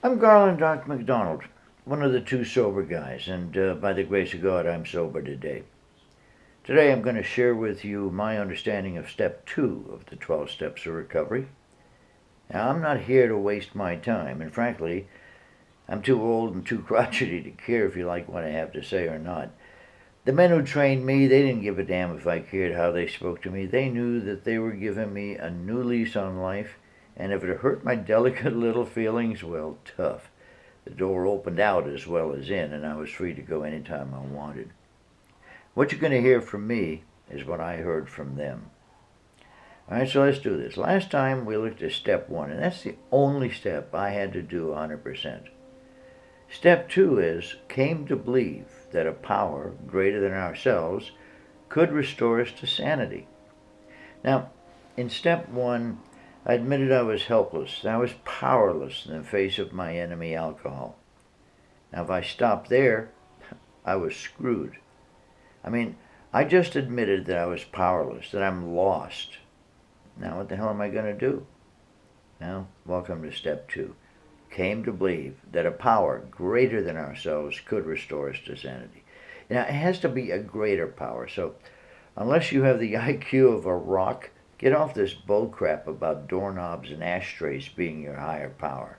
I'm Garland Doc McDonald, one of the two sober guys, and by the grace of God, I'm sober today. Today, I'm going to share with you my understanding of step 2 of the 12 steps of recovery. Now, I'm not here to waste my time, and frankly, I'm too old and too crotchety to care if you like what I have to say or not. The men who trained me, they didn't give a damn if I cared how they spoke to me. They knew that they were giving me a new lease on life, and if it hurt my delicate little feelings, well, tough. The door opened out as well as in, and I was free to go anytime I wanted. What you're going to hear from me is what I heard from them. All right, so let's do this. Last time we looked at step 1, and that's the only step I had to do 100%. Step 2 is came to believe that a power greater than ourselves could restore us to sanity. Now, in step 1, I admitted I was helpless. I was powerless in the face of my enemy, alcohol. Now, if I stopped there, I was screwed. I just admitted that I was powerless, that I'm lost. Now, what the hell am I going to do? Now, welcome to step 2. Came to believe that a power greater than ourselves could restore us to sanity. Now, it has to be a greater power, so unless you have the IQ of a rock, get off this bullcrap about doorknobs and ashtrays being your higher power.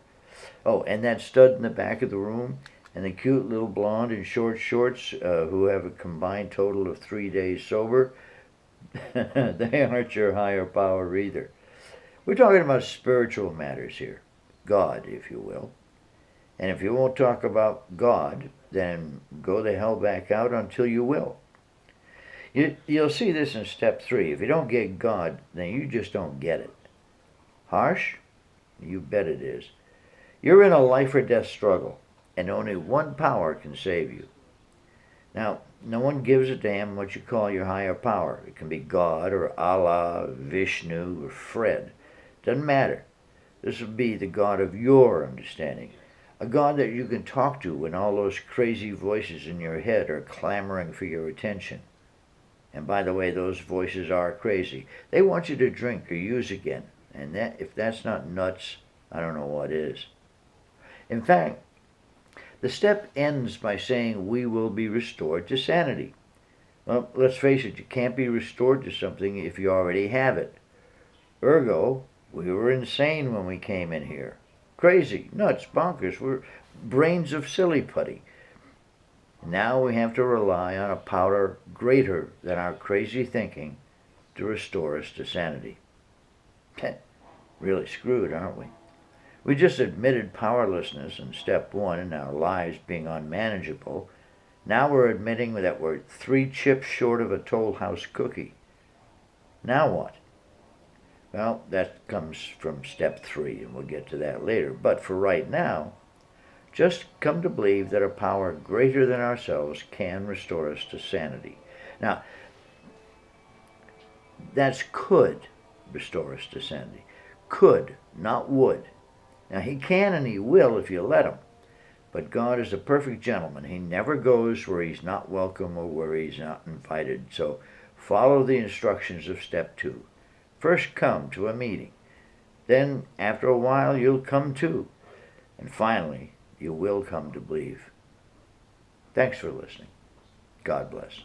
Oh, and that stud in the back of the room, and the cute little blonde in short shorts who have a combined total of 3 days sober, they aren't your higher power either. We're talking about spiritual matters here. God, if you will. And if you won't talk about God, then go the hell back out until you will. You'll see this in step 3. If you don't get God, then you just don't get it. Harsh? You bet it is. You're in a life or death struggle, and only one power can save you. Now, no one gives a damn what you call your higher power. It can be God or Allah, Vishnu, or Fred. Doesn't matter. This will be the God of your understanding. A God that you can talk to when all those crazy voices in your head are clamoring for your attention. And by the way, those voices are crazy. They want you to drink or use again. And if that's not nuts, I don't know what is. In fact, the step ends by saying we will be restored to sanity. Well, let's face it, you can't be restored to something if you already have it. Ergo, we were insane when we came in here. Crazy, nuts, bonkers. We're brains of silly putty. Now we have to rely on a power greater than our crazy thinking to restore us to sanity. Really screwed, aren't we? We just admitted powerlessness in step 1 and our lives being unmanageable. Now we're admitting that we're 3 chips short of a Toll House cookie. Now what? Well, that comes from step 3, and we'll get to that later. But for right now, just come to believe that a power greater than ourselves can restore us to sanity. Now, that's could restore us to sanity. Could, not would. Now, he can and he will if you let him. But God is a perfect gentleman. He never goes where he's not welcome or where he's not invited. So follow the instructions of step 2. First come to a meeting. Then, after a while, you'll come to. And finally, you will come to believe. Thanks for listening. God bless.